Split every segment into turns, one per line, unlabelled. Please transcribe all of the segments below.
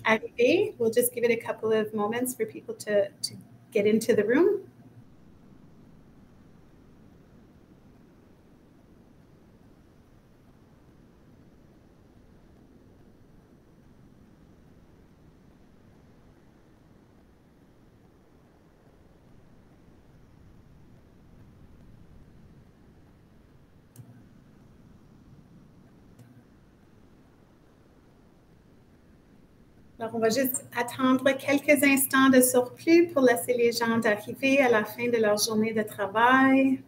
arriver. We'll just give it a couple of moments for people to get into the room. Alors, on va juste attendre quelques instants de surplus pour laisser les gens arriver à la fin de leur journée de travail.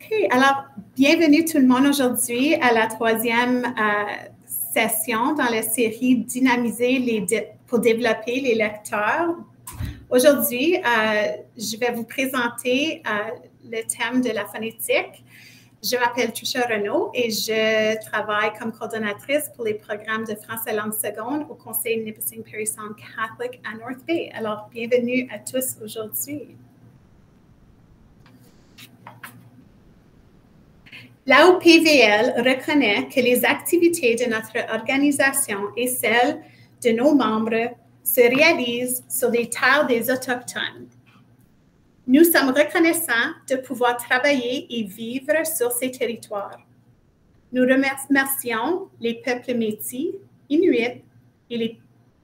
OK, alors, bienvenue tout le monde aujourd'hui à la troisième session dans la série Dynamiser pour développer les lecteurs. Aujourd'hui, je vais vous présenter le thème de la phonétique. Je m'appelle Trisha Renaud et je travaille comme coordonnatrice pour les programmes de français langue seconde au Conseil Nipissing Parry Sound Catholic à North Bay. Alors, bienvenue à tous aujourd'hui. L'AOPVL reconnaît que les activités de notre organisation et celles de nos membres se réalisent sur les terres des Autochtones. Nous sommes reconnaissants de pouvoir travailler et vivre sur ces territoires. Nous remercions les peuples Métis, Inuits et les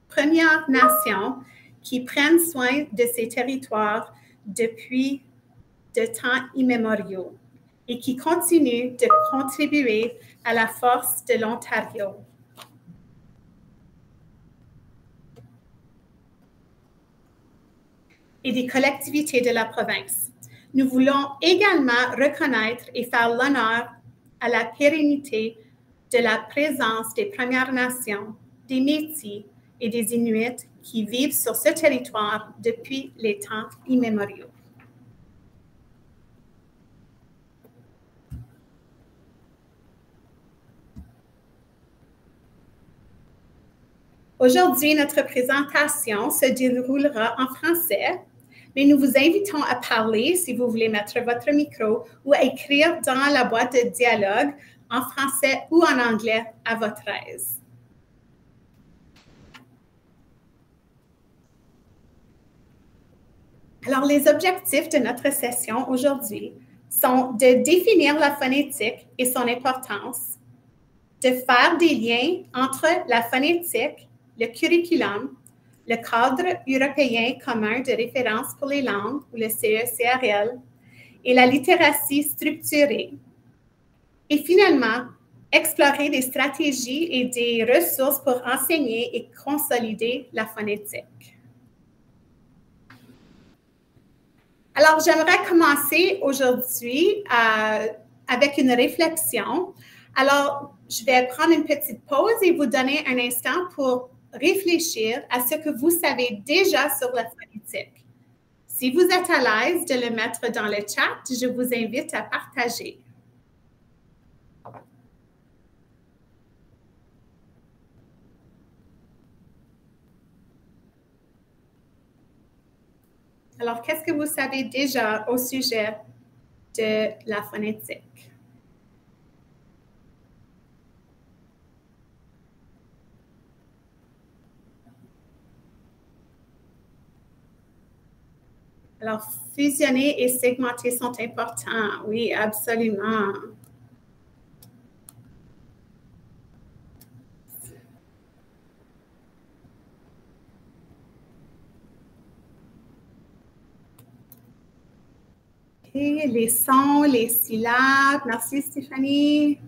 Premières Nations qui prennent soin de ces territoires depuis de temps immémoriaux et qui continuent de contribuer à la force de l'Ontario. Et des collectivités de la province. Nous voulons également reconnaître et faire l'honneur à la pérennité de la présence des Premières Nations, des Métis et des Inuits qui vivent sur ce territoire depuis les temps immémoriaux. Aujourd'hui, notre présentation se déroulera en français, mais nous vous invitons à parler, si vous voulez mettre votre micro, ou à écrire dans la boîte de dialogue en français ou en anglais à votre aise. Alors, les objectifs de notre session aujourd'hui sont de définir la phonétique et son importance, de faire des liens entre la phonétique, le curriculum, le cadre européen commun de référence pour les langues, ou le CECRL, et la littératie structurée. Et finalement, explorer des stratégies et des ressources pour enseigner et consolider la phonétique. Alors, j'aimerais commencer aujourd'hui avec une réflexion. Alors, je vais prendre une petite pause et vous donner un instant pour réfléchir à ce que vous savez déjà sur la phonétique. Si vous êtes à l'aise de le mettre dans le chat, je vous invite à partager. Alors, qu'est-ce que vous savez déjà au sujet de la phonétique? Alors, fusionner et segmenter sont importants. Oui, absolument. OK, les sons, les syllabes. Merci, Stéphanie.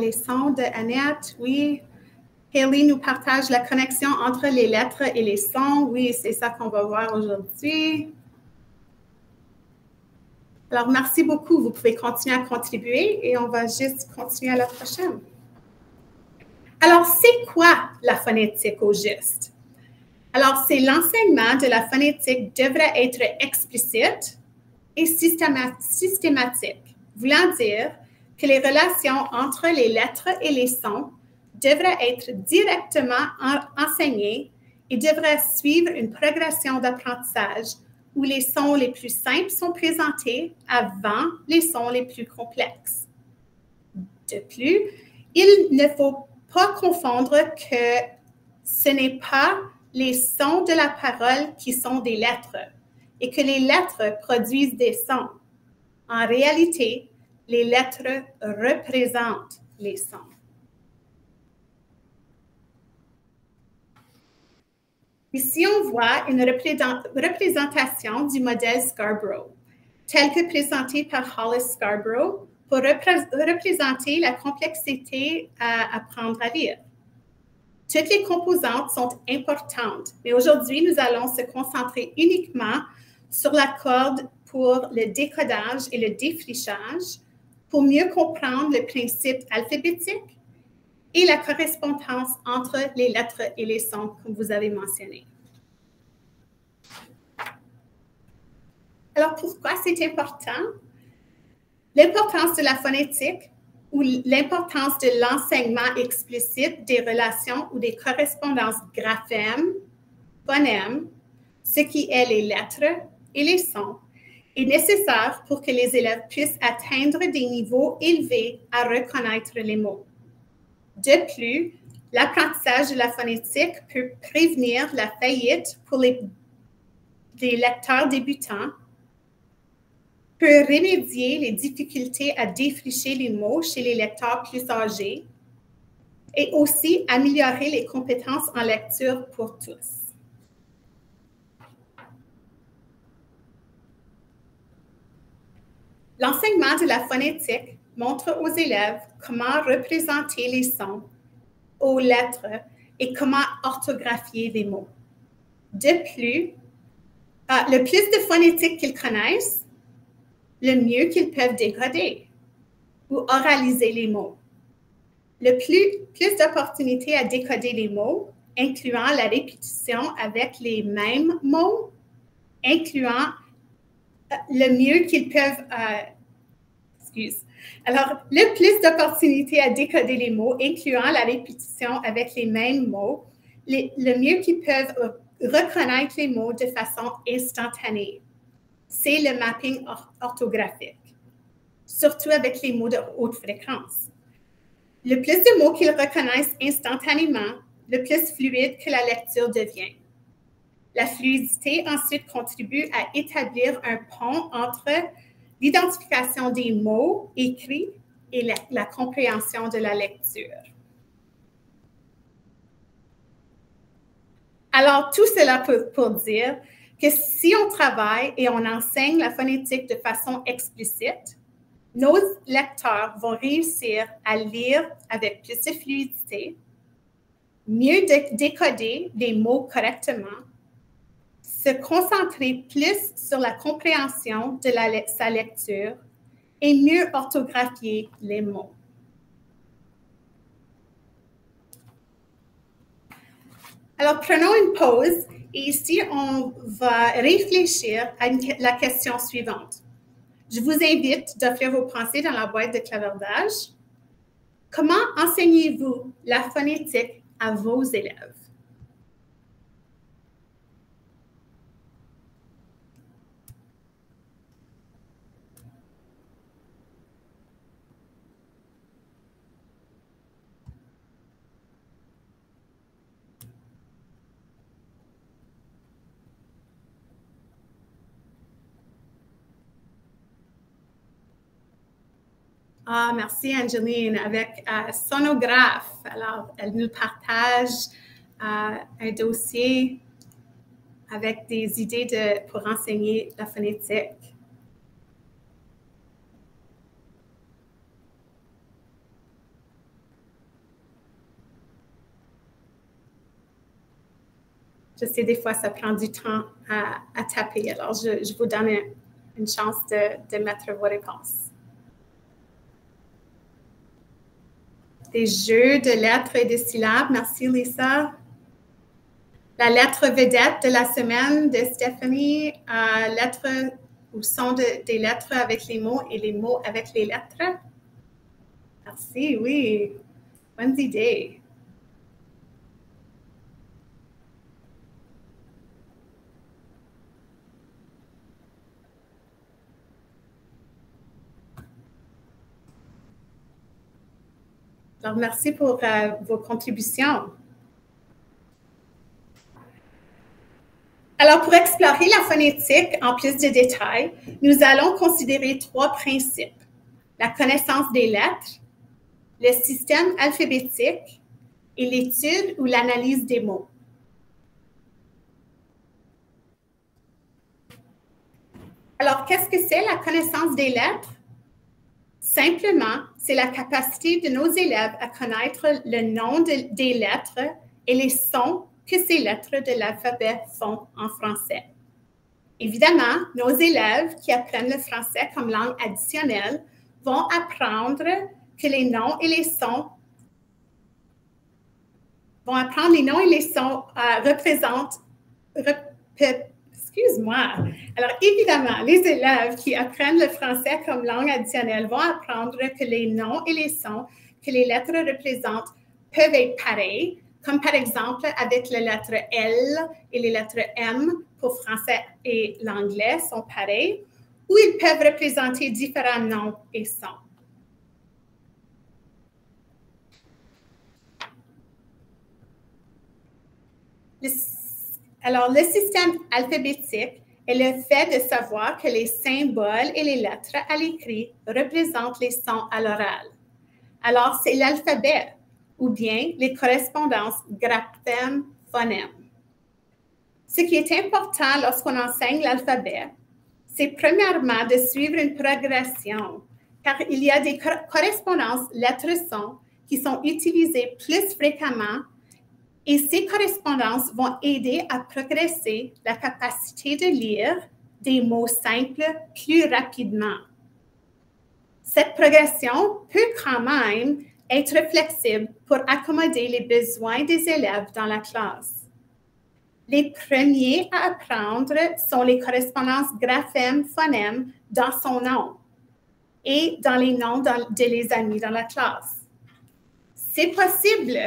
Les sons de Annette, oui. Haley nous partage la connexion entre les lettres et les sons. Oui, c'est ça qu'on va voir aujourd'hui. Alors, merci beaucoup. Vous pouvez continuer à contribuer et on va juste continuer à la prochaine. Alors, c'est quoi la phonétique au juste? Alors, c'est l'enseignement de la phonétique devrait être explicite et systématique, voulant dire que les relations entre les lettres et les sons devra être directement enseigné et devra suivre une progression d'apprentissage où les sons les plus simples sont présentés avant les sons les plus complexes. De plus, il ne faut pas confondre que ce n'est pas les sons de la parole qui sont des lettres et que les lettres produisent des sons. En réalité, les lettres représentent les sons. Ici, on voit une représentation du modèle Scarborough, tel que présenté par Hollis Scarborough, pour représenter la complexité à apprendre à lire. Toutes les composantes sont importantes, mais aujourd'hui, nous allons se concentrer uniquement sur la corde pour le décodage et le défrichage pour mieux comprendre le principe alphabétique et la correspondance entre les lettres et les sons, comme vous avez mentionné. Alors, pourquoi c'est important? L'importance de la phonétique ou l'importance de l'enseignement explicite des relations ou des correspondances graphèmes, phonèmes, ce qui est les lettres et les sons, est nécessaire pour que les élèves puissent atteindre des niveaux élevés à reconnaître les mots. De plus, l'apprentissage de la phonétique peut prévenir la faillite pour les lecteurs débutants, peut remédier les difficultés à défricher les mots chez les lecteurs plus âgés et aussi améliorer les compétences en lecture pour tous. L'enseignement de la phonétique montre aux élèves comment représenter les sons aux lettres et comment orthographier les mots. De plus, le plus de phonétique qu'ils connaissent, le mieux qu'ils peuvent décoder ou oraliser les mots. Le plus d'opportunités à décoder les mots, incluant la répétition avec les mêmes mots, incluant le mieux qu'ils peuvent... Alors, le plus d'opportunités à décoder les mots, incluant la répétition avec les mêmes mots, le mieux qu'ils peuvent reconnaître les mots de façon instantanée. C'est le mapping orthographique, surtout avec les mots de haute fréquence. Le plus de mots qu'ils reconnaissent instantanément, le plus fluide que la lecture devient. La fluidité ensuite contribue à établir un pont entre l'identification des mots écrits et la compréhension de la lecture. Alors, tout cela pour dire que si on travaille et on enseigne la phonétique de façon explicite, nos lecteurs vont réussir à lire avec plus de fluidité, mieux décoder les mots correctement, se concentrer plus sur la compréhension de sa lecture et mieux orthographier les mots. Alors, prenons une pause et ici, on va réfléchir à la question suivante. Je vous invite d'offrir vos pensées dans la boîte de clavardage. Comment enseignez-vous la phonétique à vos élèves? Ah, merci Angeline, avec Sonographe. Alors, elle nous partage un dossier avec des idées pour enseigner la phonétique. Je sais, des fois, ça prend du temps à taper. Alors, je vous donne une chance de mettre vos réponses. Des jeux de lettres et de syllabes. Merci, Lisa. La lettre vedette de la semaine de Stéphanie, lettres ou son des lettres avec les mots et les mots avec les lettres. Merci, oui. Bonne idée. Alors, merci pour vos contributions. Alors, pour explorer la phonétique en plus de détails, nous allons considérer 3 principes: la connaissance des lettres, le système alphabétique et l'étude ou l'analyse des mots. Alors, qu'est-ce que c'est la connaissance des lettres? Simplement, c'est la capacité de nos élèves à connaître le nom des lettres et les sons que ces lettres de l'alphabet font en français. Évidemment, nos élèves qui apprennent le français comme langue additionnelle vont apprendre que les noms et les sons représentent. Excuse-moi. Alors, évidemment, les élèves qui apprennent le français comme langue additionnelle vont apprendre que les noms et les sons que les lettres représentent peuvent être pareils, comme par exemple avec les lettres L et les lettres M pour français et l'anglais sont pareils, ou ils peuvent représenter différents noms et sons. Alors, le système alphabétique est le fait de savoir que les symboles et les lettres à l'écrit représentent les sons à l'oral. Alors, c'est l'alphabet ou bien les correspondances graphèmes-phonèmes. Ce qui est important lorsqu'on enseigne l'alphabet, c'est premièrement de suivre une progression, car il y a des correspondances lettres-sons qui sont utilisées plus fréquemment et ces correspondances vont aider à progresser la capacité de lire des mots simples plus rapidement. Cette progression peut quand même être flexible pour accommoder les besoins des élèves dans la classe. Les premiers à apprendre sont les correspondances graphèmes-phonèmes dans son nom et dans les noms de les amis dans la classe. C'est possible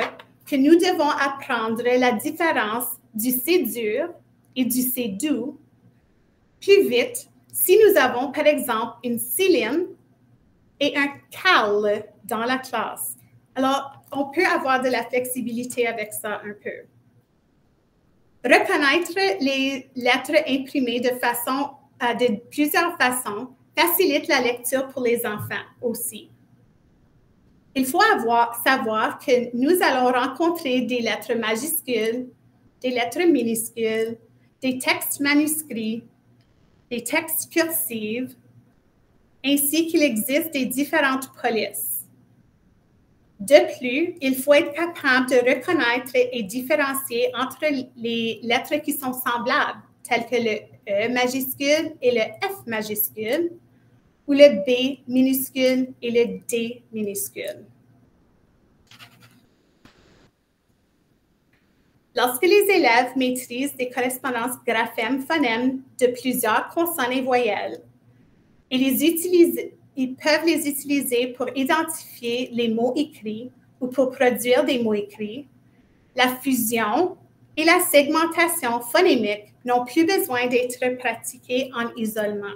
que nous devons apprendre la différence du C dur et du C doux plus vite si nous avons, par exemple, une Céline et un Carl dans la classe. Alors, on peut avoir de la flexibilité avec ça un peu. Reconnaître les lettres imprimées de plusieurs façons facilite la lecture pour les enfants aussi. Il faut savoir que nous allons rencontrer des lettres majuscules, des lettres minuscules, des textes manuscrits, des textes cursifs, ainsi qu'il existe des différentes polices. De plus, il faut être capable de reconnaître et différencier entre les lettres qui sont semblables, telles que le E majuscule et le F majuscule, ou le B minuscule et le D minuscule. Lorsque les élèves maîtrisent des correspondances graphèmes-phonèmes de plusieurs consonnes et voyelles, ils peuvent les utiliser pour identifier les mots écrits ou pour produire des mots écrits. La fusion et la segmentation phonémique n'ont plus besoin d'être pratiquées en isolement.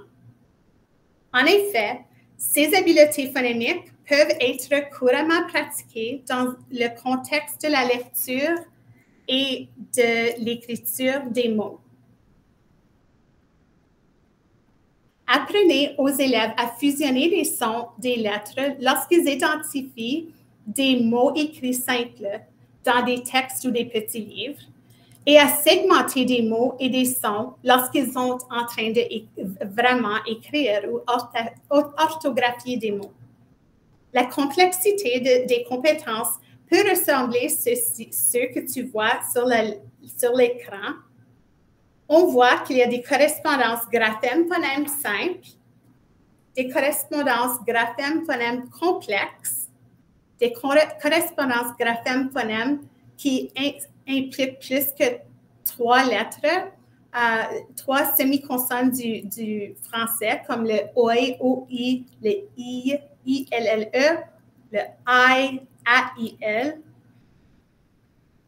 En effet, ces habiletés phonémiques peuvent être couramment pratiquées dans le contexte de la lecture et de l'écriture des mots. Apprenez aux élèves à fusionner les sons des lettres lorsqu'ils identifient des mots écrits simples dans des textes ou des petits livres et à segmenter des mots et des sons lorsqu'ils sont en train de vraiment écrire ou orthographier des mots. La complexité des compétences peut ressembler à ceux que tu vois sur l'écran. On voit qu'il y a des correspondances graphèmes-phonèmes simples, des correspondances graphèmes-phonèmes complexes, des correspondances graphèmes-phonèmes qui impliquent plus que 3 lettres, 3 semi-consonnes du français, comme le OI, OI, le I, ILLE, le I, AIL.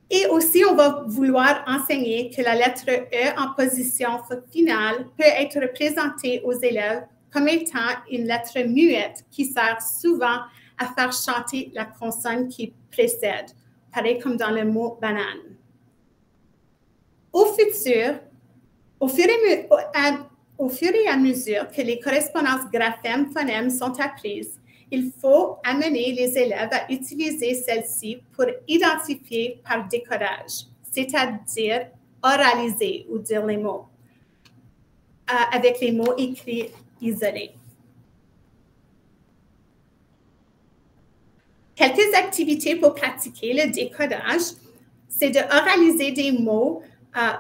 Et aussi, on va vouloir enseigner que la lettre E en position finale peut être représentée aux élèves comme étant une lettre muette qui sert souvent à faire chanter la consonne qui précède, pareil comme dans le mot banane. Au fur et à mesure que les correspondances graphèmes-phonèmes sont apprises, il faut amener les élèves à utiliser celles-ci pour identifier par décodage, c'est-à-dire oraliser ou dire les mots, avec les mots écrits isolés. Quelques activités pour pratiquer le décodage, c'est de oraliser des mots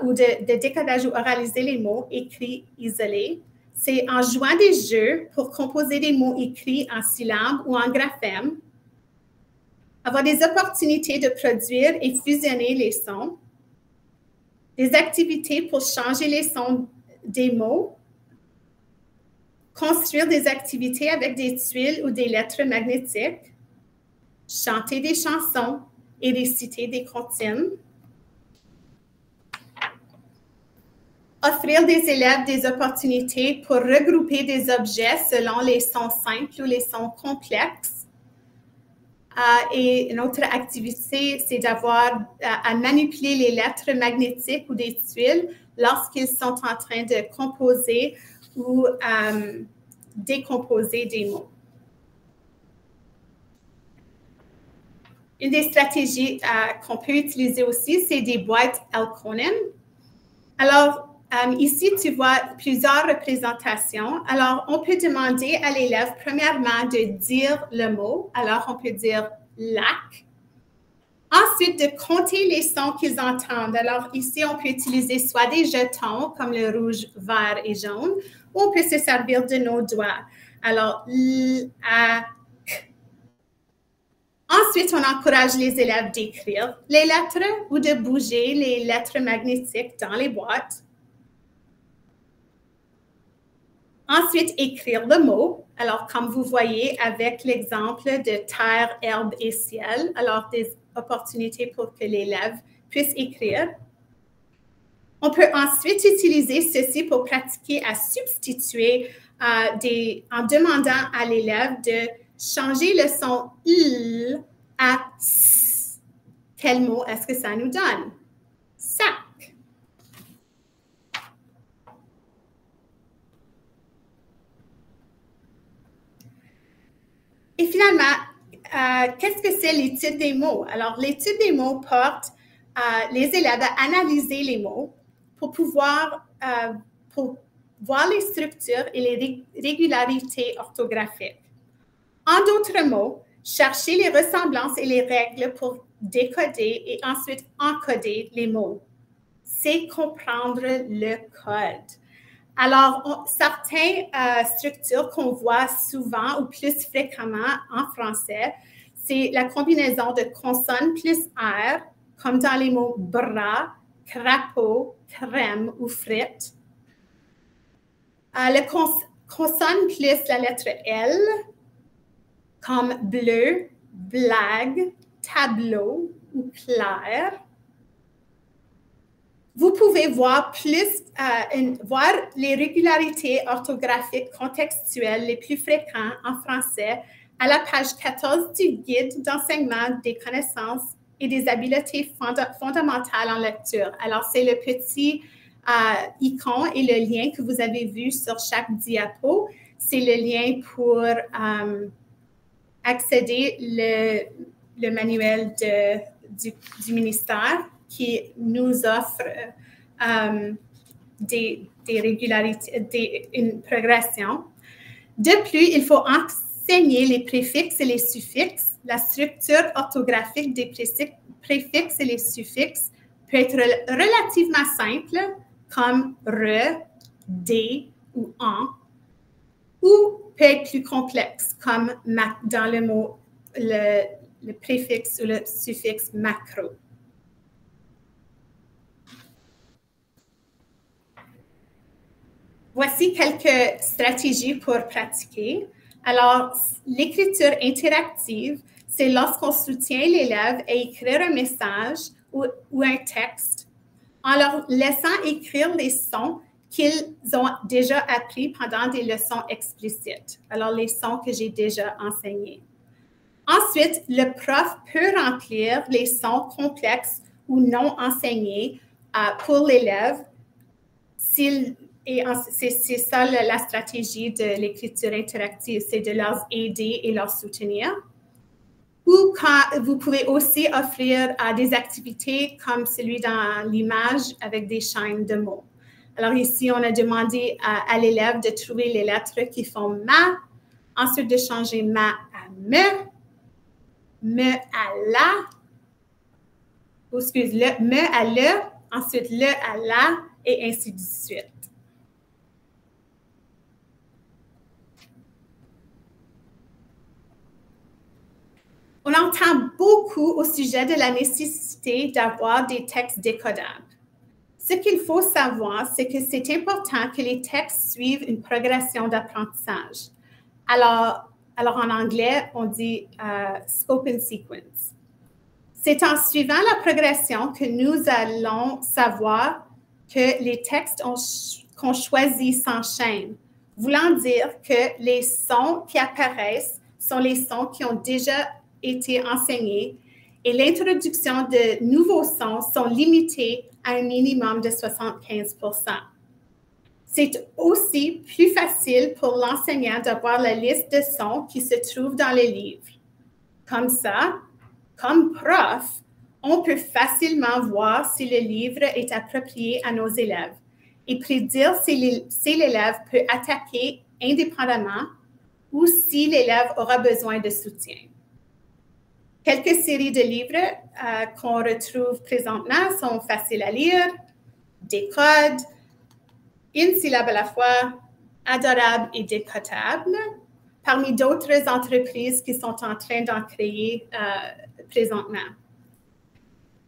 ou de décodage ou oraliser les mots écrits isolés. C'est en jouant des jeux pour composer des mots écrits en syllabes ou en graphèmes, avoir des opportunités de produire et fusionner les sons, des activités pour changer les sons des mots, construire des activités avec des tuiles ou des lettres magnétiques, chanter des chansons et réciter des comptines, offrir des élèves des opportunités pour regrouper des objets selon les sons simples ou les sons complexes. Et une autre activité, c'est d'avoir à manipuler les lettres magnétiques ou des tuiles lorsqu'ils sont en train de composer ou décomposer des mots. Une des stratégies qu'on peut utiliser aussi, c'est des boîtes Elkonen. Alors, ici, tu vois plusieurs représentations. Alors, on peut demander à l'élève, premièrement, de dire le mot. Alors, on peut dire « lac ». Ensuite, de compter les sons qu'ils entendent. Alors, ici, on peut utiliser soit des jetons, comme le rouge, vert et jaune, ou on peut se servir de nos doigts. Alors, « lac ». Ensuite, on encourage les élèves d'écrire les lettres ou de bouger les lettres magnétiques dans les boîtes. Ensuite, écrire le mot. Alors, comme vous voyez avec l'exemple de terre, herbe et ciel, alors des opportunités pour que l'élève puisse écrire. On peut ensuite utiliser ceci pour pratiquer à substituer en demandant à l'élève de changer le son « l » à « s ». Quel mot est-ce que ça nous donne? Sac. Et finalement, qu'est-ce que c'est l'étude des mots? Alors, l'étude des mots porte les élèves à analyser les mots pour pouvoir pour voir les structures et les régularités orthographiques. En d'autres mots, chercher les ressemblances et les règles pour décoder et ensuite encoder les mots. C'est comprendre le code. Alors, certaines structures qu'on voit souvent ou plus fréquemment en français, c'est la combinaison de consonnes plus R, comme dans les mots bras, crapaud, crème ou frites. Le consonne plus la lettre L, comme bleu, blague, tableau ou clair. Vous pouvez voir voir les régularités orthographiques contextuelles les plus fréquentes en français à la page 14 du guide d'enseignement des connaissances et des habiletés fondamentales en lecture. Alors, c'est le petit icône et le lien que vous avez vu sur chaque diapo. C'est le lien pour accéder le manuel du ministère qui nous offre des régularités, une progression. De plus, il faut enseigner les préfixes et les suffixes. La structure orthographique des préfixes et les suffixes peut être relativement simple, comme re, des ou en, ou peut être plus complexe, comme dans le mot, le préfixe ou le suffixe macro. Voici quelques stratégies pour pratiquer. Alors, l'écriture interactive, c'est lorsqu'on soutient l'élève à écrire un message ou un texte en leur laissant écrire les sons qu'ils ont déjà appris pendant des leçons explicites. Alors, les sons que j'ai déjà enseignés. Ensuite, le prof peut remplir les sons complexes ou non enseignés pour l'élève. C'est ça la stratégie de l'écriture interactive, c'est de leur aider et leur soutenir. Ou quand vous pouvez aussi offrir des activités comme celui dans l'image avec des chaînes de mots. Alors ici, on a demandé à l'élève de trouver les lettres qui font ma, ensuite de changer ma à me à la, me à le, ensuite le à la, et ainsi de suite. On entend beaucoup au sujet de la nécessité d'avoir des textes décodables. Ce qu'il faut savoir, c'est que c'est important que les textes suivent une progression d'apprentissage. Alors en anglais, on dit scope and sequence. C'est en suivant la progression que nous allons savoir que les textes qu'on choisit s'enchaînent, voulant dire que les sons qui apparaissent sont les sons qui ont déjà été enseignés et l'introduction de nouveaux sons sont limitées à un minimum de 75%. C'est aussi plus facile pour l'enseignant d'avoir la liste de sons qui se trouve dans le livre. Comme ça, comme prof, on peut facilement voir si le livre est approprié à nos élèves et prédire si l'élève peut attaquer indépendamment ou si l'élève aura besoin de soutien. Quelques séries de livres qu'on retrouve présentement sont faciles à lire, Décode, Une syllabe à la fois, Adorable et Décodable, parmi d'autres entreprises qui sont en train d'en créer présentement.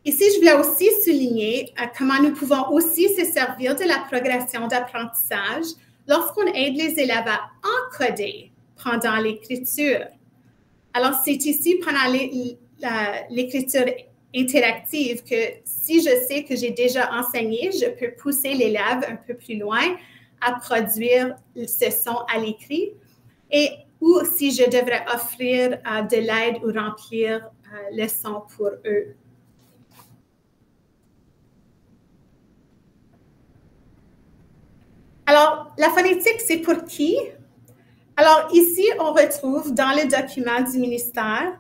Ici, je voulais aussi souligner comment nous pouvons aussi se servir de la progression d'apprentissage lorsqu'on aide les élèves à encoder pendant l'écriture. Alors, c'est ici, pendant l'écriture interactive, que si je sais que j'ai déjà enseigné, je peux pousser l'élève un peu plus loin à produire ce son à l'écrit, ou si je devrais offrir de l'aide ou remplir le son pour eux. Alors, la phonétique, c'est pour qui? Alors, ici, on retrouve dans le document du ministère,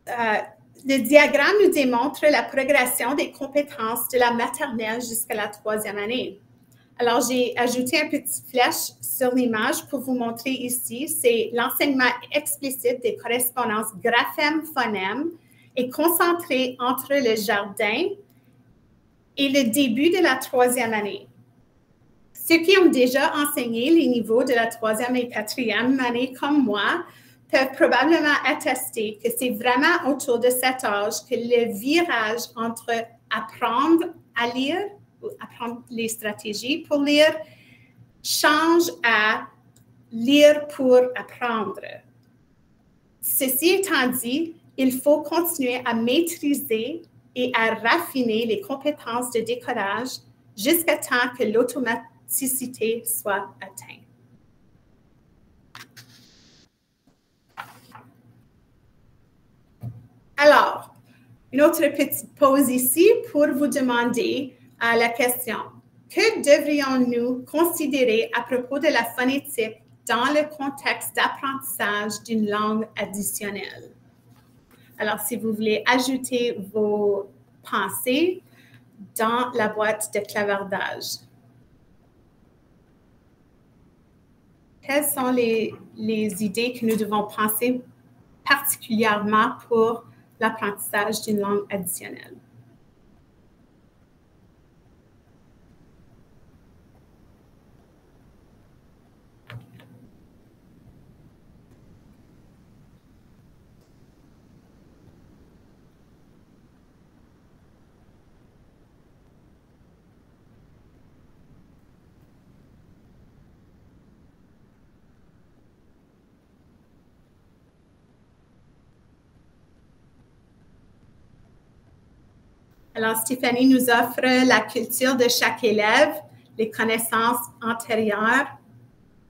le diagramme nous démontre la progression des compétences de la maternelle jusqu'à la 3e année. Alors, j'ai ajouté un petit flèche sur l'image pour vous montrer ici. C'est l'enseignement explicite des correspondances graphème-phonème est concentré entre le jardin et le début de la 3e année. Ceux qui ont déjà enseigné les niveaux de la 3e et 4e année comme moi peuvent probablement attester que c'est vraiment autour de cet âge que le virage entre apprendre à lire ou apprendre les stratégies pour lire change à lire pour apprendre. Ceci étant dit, il faut continuer à maîtriser et à raffiner les compétences de décodage jusqu'à temps que l'automaticité soit atteinte. Alors, une autre petite pause ici pour vous demander la question. Que devrions-nous considérer à propos de la phonétique dans le contexte d'apprentissage d'une langue additionnelle? Alors, si vous voulez ajouter vos pensées dans la boîte de clavardage. Quelles sont les idées que nous devons penser particulièrement pour l'apprentissage d'une langue additionnelle? Alors, Stéphanie nous offre la culture de chaque élève, les connaissances antérieures.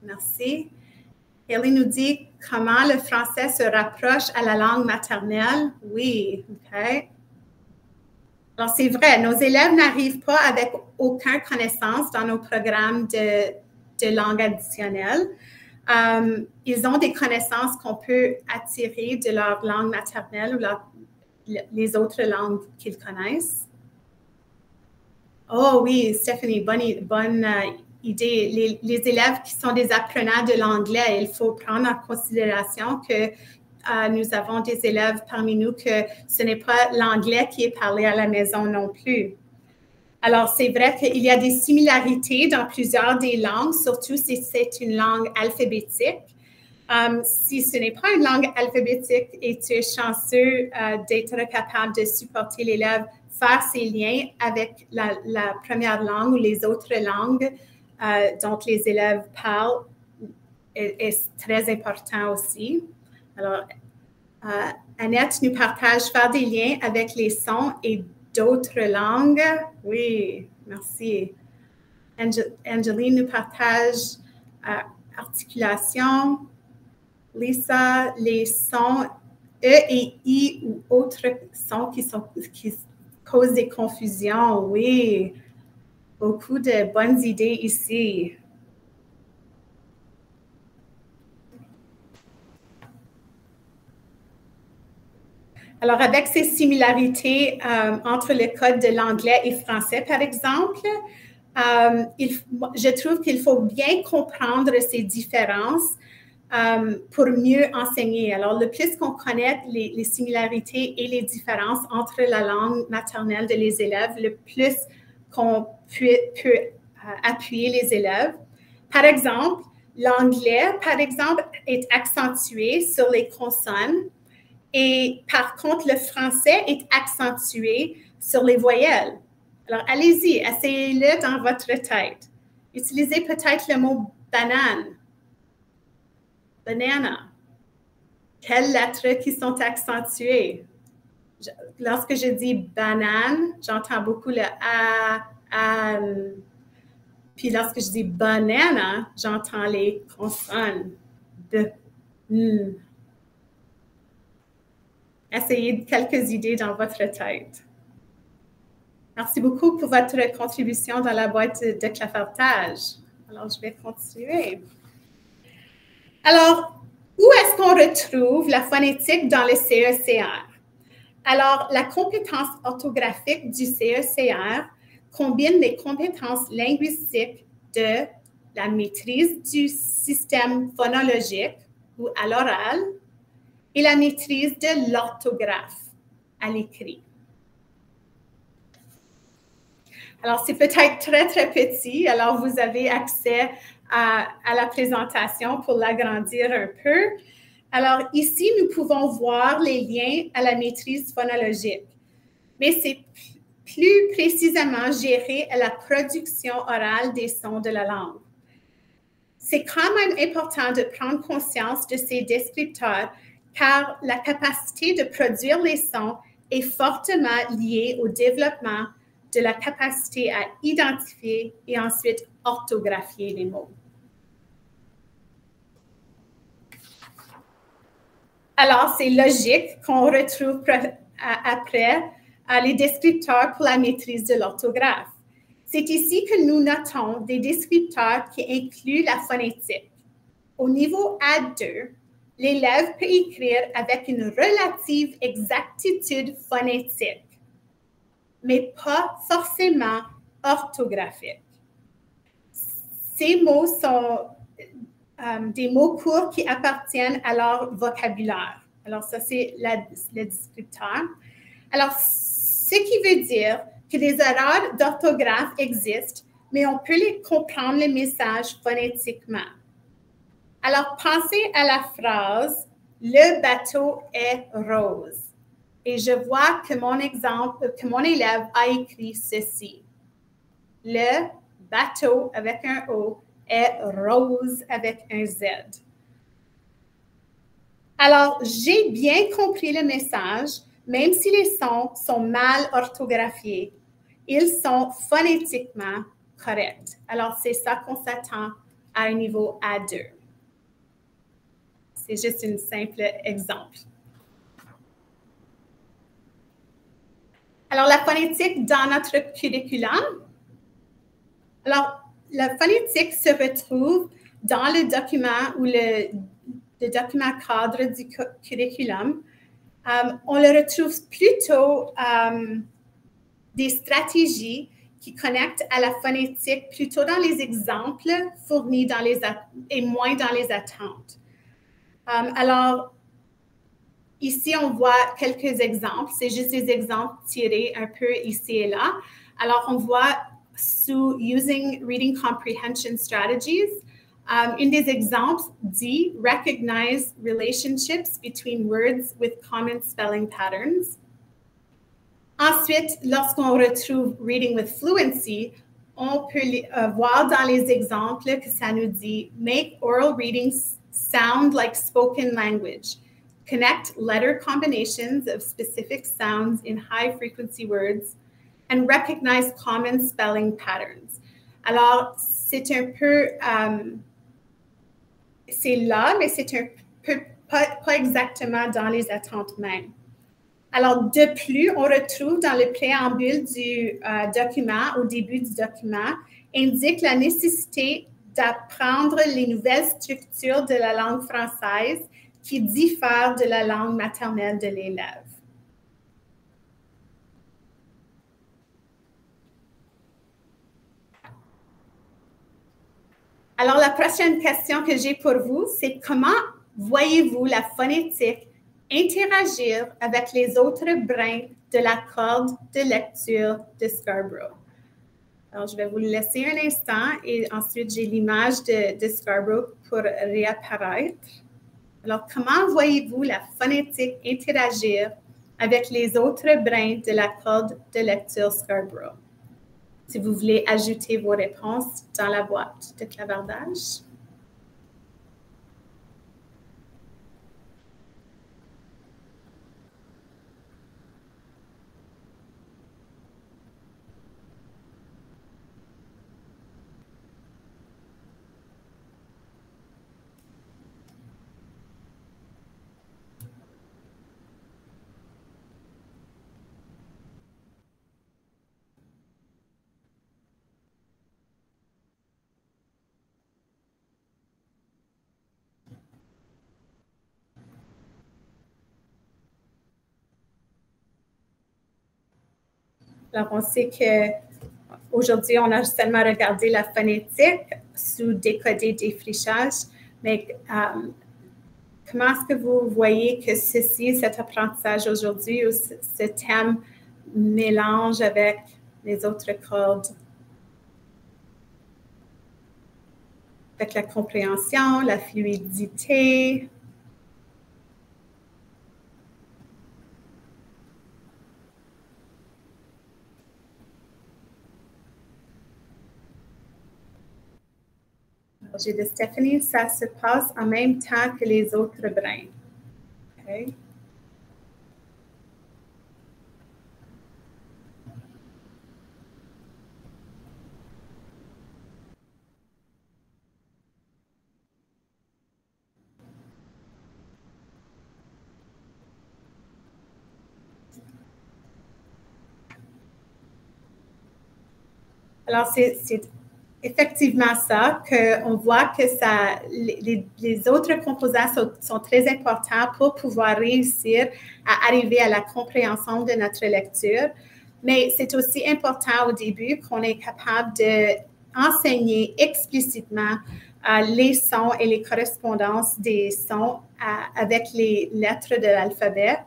Merci. Ellie nous dit comment le français se rapproche à la langue maternelle. Oui, OK. Alors, c'est vrai, nos élèves n'arrivent pas avec aucune connaissance dans nos programmes de langue additionnelle. Ils ont des connaissances qu'on peut attirer de leur langue maternelle ou les autres langues qu'ils connaissent. Oh oui, Stephanie, bonne idée. Les élèves qui sont des apprenants de l'anglais, il faut prendre en considération que nous avons des élèves parmi nous que ce n'est pas l'anglais qui est parlé à la maison non plus. Alors, c'est vrai qu'il y a des similarités dans plusieurs des langues, surtout si c'est une langue alphabétique. Si ce n'est pas une langue alphabétique et tu es chanceux d'être capable de supporter l'élève, faire ces liens avec la première langue ou les autres langues dont les élèves parlent est très important aussi. Alors, Annette nous partage faire des liens avec les sons et d'autres langues. Oui, merci. Angeline nous partage articulation. Lisa, les sons E et I ou autres sons qui causent des confusions. Oui, beaucoup de bonnes idées ici. Alors, avec ces similarités entre le code de l'anglais et français, par exemple, je trouve qu'il faut bien comprendre ces différences pour mieux enseigner. Alors, le plus qu'on connaît les similarités et les différences entre la langue maternelle de les élèves, le plus qu'on peut appuyer les élèves. Par exemple, l'anglais, par exemple, est accentué sur les consonnes et par contre, le français est accentué sur les voyelles. Alors, allez-y, essayez-le dans votre tête. Utilisez peut-être le mot banane. Banana. Quelles lettres qui sont accentuées? Lorsque je dis banane, j'entends beaucoup le A. Puis lorsque je dis banana, j'entends les consonnes de Essayez quelques idées dans votre tête. Merci beaucoup pour votre contribution dans la boîte de clafartage. Alors, je vais continuer. Alors, où est-ce qu'on retrouve la phonétique dans le CECR? Alors, la compétence orthographique du CECR combine les compétences linguistiques de la maîtrise du système phonologique ou à l'oral et la maîtrise de l'orthographe à l'écrit. Alors, c'est peut-être très, très petit. Alors, vous avez accès à la présentation pour l'agrandir un peu. Alors, ici, nous pouvons voir les liens à la maîtrise phonologique. Mais c'est plus précisément géré à la production orale des sons de la langue. C'est quand même important de prendre conscience de ces descripteurs car la capacité de produire les sons est fortement liée au développement de la capacité à identifier et ensuite orthographier les mots. Alors, c'est logique qu'on retrouve après les descripteurs pour la maîtrise de l'orthographe. C'est ici que nous notons des descripteurs qui incluent la phonétique. Au niveau A2, l'élève peut écrire avec une relative exactitude phonétique, mais pas forcément orthographique. Ces mots sont des mots courts qui appartiennent à leur vocabulaire. Alors, ça, c'est le descripteur. Alors, ce qui veut dire que des erreurs d'orthographe existent, mais on peut les comprendre le message phonétiquement. Alors, pensez à la phrase « Le bateau est rose ». Et je vois que mon élève a écrit ceci. Le bateau avec un O est rose avec un Z. Alors, j'ai bien compris le message, même si les sons sont mal orthographiés. Ils sont phonétiquement corrects. Alors, c'est ça qu'on s'attend à un niveau A2. C'est juste un simple exemple. Alors, la phonétique dans notre curriculum. Alors, la phonétique se retrouve dans le document ou le document cadre du curriculum. On le retrouve plutôt des stratégies qui connectent à la phonétique plutôt dans les exemples fournis dans et moins dans les attentes. Alors, ici, on voit quelques exemples. C'est juste des exemples tirés un peu ici et là. Alors, on voit sous Using Reading Comprehension Strategies, une des exemples dit « Recognize relationships between words with common spelling patterns ». Ensuite, lorsqu'on retrouve Reading with Fluency, on peut voir dans les exemples que ça nous dit « Make oral readings sound like spoken language. Connect letter combinations of specific sounds in high-frequency words and recognize common spelling patterns. » Alors, c'est un peu, c'est là, mais c'est un peu pas exactement dans les attentes mêmes. Alors, de plus, on retrouve dans le préambule du document, au début du document, indique la nécessité d'apprendre les nouvelles structures de la langue française qui diffèrent de la langue maternelle de l'élève. Alors, la prochaine question que j'ai pour vous, c'est comment voyez-vous la phonétique interagir avec les autres brins de la corde de lecture de Scarborough? Alors, je vais vous le laisser un instant et ensuite, j'ai l'image de Scarborough pour réapparaître. Alors, comment voyez-vous la phonétique interagir avec les autres brins de la corde de lecture Scarborough? Si vous voulez ajouter vos réponses dans la boîte de clavardage. Alors, on sait qu'aujourd'hui, on a seulement regardé la phonétique sous décoder défrichage, mais comment est-ce que vous voyez que cet apprentissage aujourd'hui, ou ce thème mélange avec les autres cordes? Avec la compréhension, la fluidité. J'ai de Stéphanie, ça se passe en même temps que les autres brins. Okay. Alors, c'est effectivement ça, qu'on voit que les autres composants sont très importants pour pouvoir réussir à arriver à la compréhension de notre lecture. Mais c'est aussi important au début qu'on est capable d'enseigner explicitement les sons et les correspondances des sons avec les lettres de l'alphabet.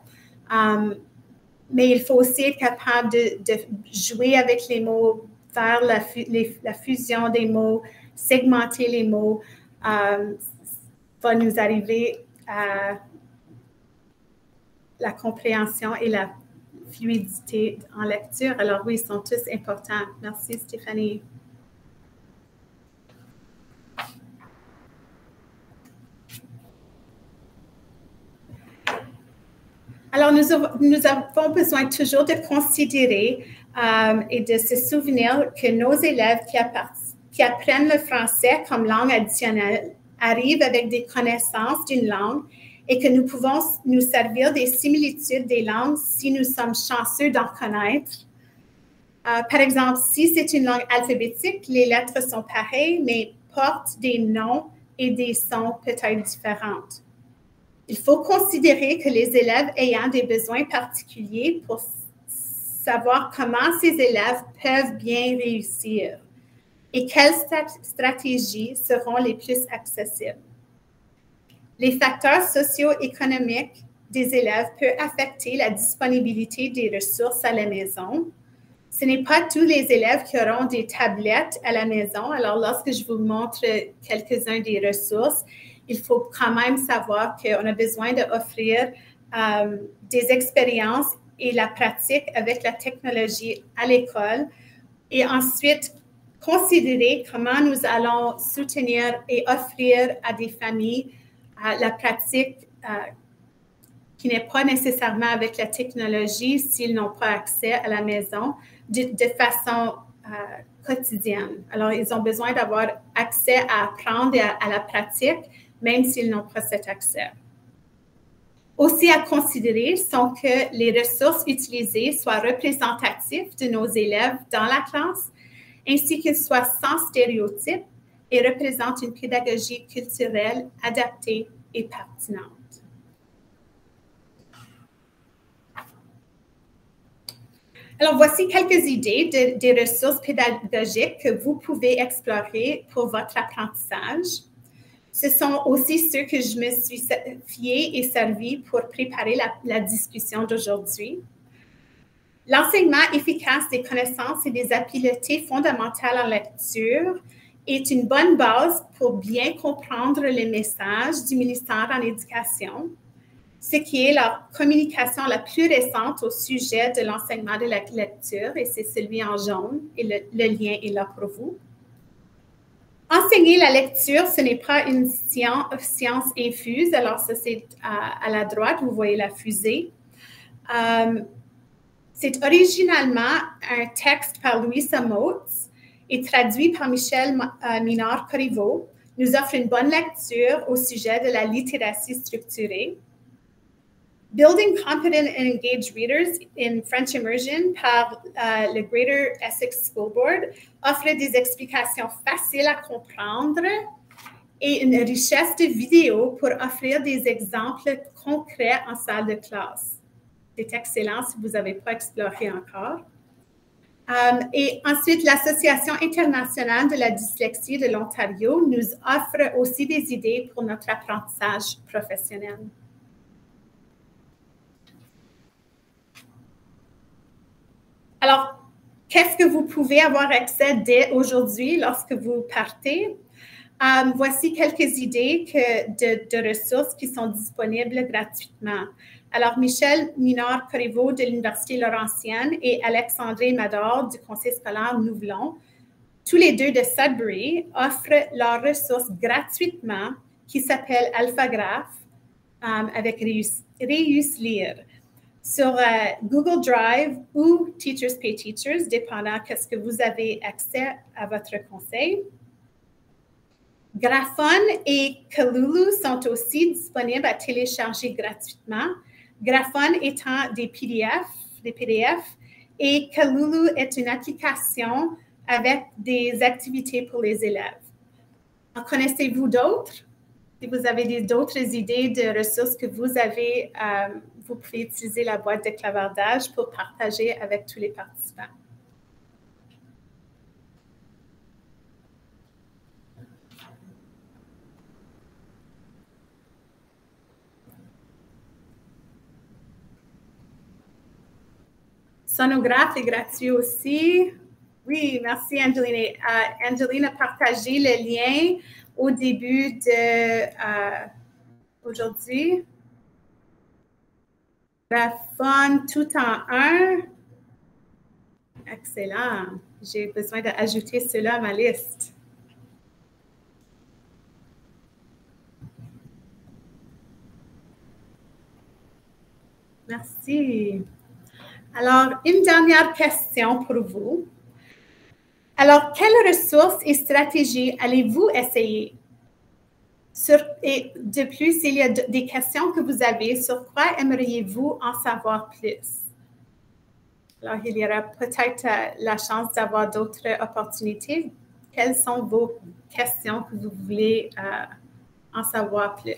Mais il faut aussi être capable de jouer avec les mots, faire la fusion des mots, segmenter les mots, va nous arriver à la compréhension et la fluidité en lecture. Alors oui, ils sont tous importants. Merci Stéphanie. Alors, nous avons besoin toujours de considérer et de se souvenir que nos élèves qui apprennent le français comme langue arrivent avec des connaissances d'une langue et que nous pouvons nous servir des similitudes des langues si nous sommes chanceux d'en connaître. Par exemple, si c'est une langue alphabétique, les lettres sont pareilles, mais portent des noms et des sons peut-être différents. Il faut considérer que les élèves ayant des besoins particuliers pour savoir comment ces élèves peuvent bien réussir et quelles stratégies seront les plus accessibles. Les facteurs socio-économiques des élèves peuvent affecter la disponibilité des ressources à la maison. Ce n'est pas tous les élèves qui auront des tablettes à la maison. Alors, lorsque je vous montre quelques-uns des ressources, il faut quand même savoir qu'on a besoin d'offrir des expériences et la pratique avec la technologie à l'école et ensuite considérer comment nous allons soutenir et offrir à des familles la pratique qui n'est pas nécessairement avec la technologie s'ils n'ont pas accès à la maison de façon quotidienne. Alors, ils ont besoin d'avoir accès à apprendre et à la pratique, même s'ils n'ont pas cet accès. Aussi à considérer sont que les ressources utilisées soient représentatives de nos élèves dans la classe, ainsi qu'ils soient sans stéréotypes et représentent une pédagogie culturelle adaptée et pertinente. Alors, voici quelques idées des ressources pédagogiques que vous pouvez explorer pour votre apprentissage. Ce sont aussi ceux que je me suis fiée et servie pour préparer la discussion d'aujourd'hui. L'enseignement efficace des connaissances et des habiletés fondamentales en lecture est une bonne base pour bien comprendre les messages du ministère en éducation, ce qui est la communication la plus récente au sujet de l'enseignement de la lecture, et c'est celui en jaune, et le lien est là pour vous. Enseigner la lecture, ce n'est pas une science infuse, alors ça c'est à la droite, vous voyez la fusée. C'est originalement un texte par Louisa Moats et traduit par Michel Minard-Corriveau, nous offre une bonne lecture au sujet de la littératie structurée. Building Competent and Engaged Readers in French Immersion par le Greater Essex School Board offre des explications faciles à comprendre et une richesse de vidéos pour offrir des exemples concrets en salle de classe. C'est excellent si vous n'avez pas exploré encore. Et ensuite, l'Association internationale de la dyslexie de l'Ontario nous offre aussi des idées pour notre apprentissage professionnel. Alors, qu'est-ce que vous pouvez avoir accès dès aujourd'hui lorsque vous partez? Voici quelques idées de ressources qui sont disponibles gratuitement. Alors, Michel Minard-Corriveau de l'Université Laurentienne et Alexandre Mador du Conseil scolaire Nouvelon, tous les deux de Sudbury, offrent leurs ressources gratuitement qui s'appelle AlphaGraph avec Réussir sur Google Drive ou Teachers Pay Teachers, dépendant de ce que vous avez accès à votre conseil. Graphon et Kalulu sont aussi disponibles à télécharger gratuitement. Graphon étant des PDF, et Kalulu est une application avec des activités pour les élèves. En connaissez-vous d'autres? Si vous avez d'autres idées de ressources que vous avez, vous pouvez utiliser la boîte de clavardage pour partager avec tous les participants. Sonographe est gratuit aussi. Oui, merci Angelina. Angelina a partagé le lien au début de aujourd'hui. Graphon tout en un. Excellent. J'ai besoin d'ajouter cela à ma liste. Merci. Alors, une dernière question pour vous. Alors, quelles ressources et stratégies allez-vous essayer? Et de plus, il y a des questions que vous avez sur quoi aimeriez-vous en savoir plus. Alors, il y aura peut-être la chance d'avoir d'autres opportunités. Quelles sont vos questions que vous voulez en savoir plus?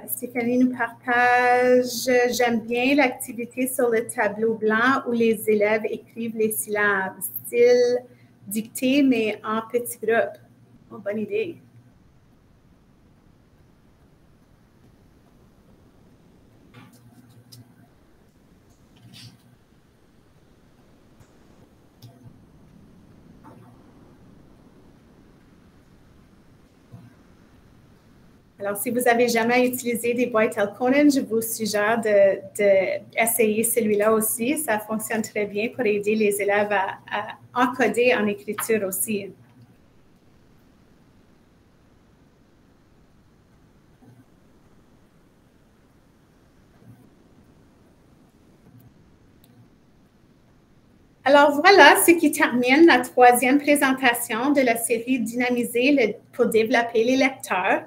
Stéphanie nous partage « J'aime bien l'activité sur le tableau blanc où les élèves écrivent les syllabes, style dictée, mais en petits groupes. » Oh, bonne idée. Alors, si vous n'avez jamais utilisé des boîtes Elkonin, je vous suggère d'essayer celui-là aussi. Ça fonctionne très bien pour aider les élèves à encoder en écriture aussi. Alors voilà ce qui termine la troisième présentation de la série Dynamiser pour développer les lecteurs.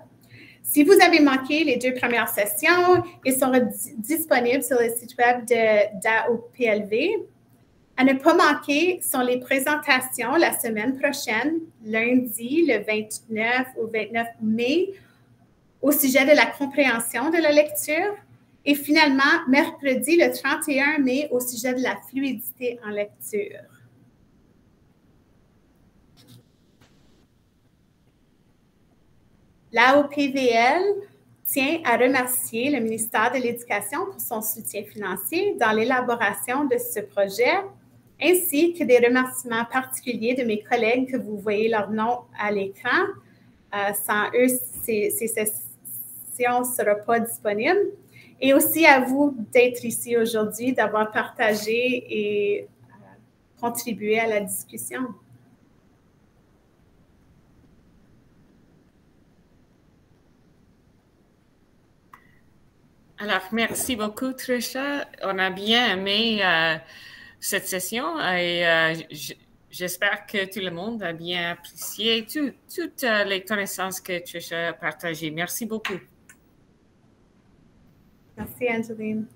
Si vous avez manqué les 2 premières sessions, ils seront disponibles sur le site web d'AOPLV. À ne pas manquer sont les présentations la semaine prochaine, lundi, le 29 ou 29 mai, au sujet de la compréhension de la lecture. Et finalement, mercredi, le 31 mai, au sujet de la fluidité en lecture. L'AOPVL tient à remercier le ministère de l'Éducation pour son soutien financier dans l'élaboration de ce projet, ainsi que des remerciements particuliers de mes collègues que vous voyez leur nom à l'écran. Sans eux, ces sessions ne seraient pas disponibles. Et aussi à vous d'être ici aujourd'hui, d'avoir partagé et contribué à la discussion.
Alors, merci beaucoup, Trisha. On a bien aimé cette session et j'espère que tout le monde a bien apprécié toutes les connaissances que Trisha a partagées. Merci beaucoup.
Merci, Angeline.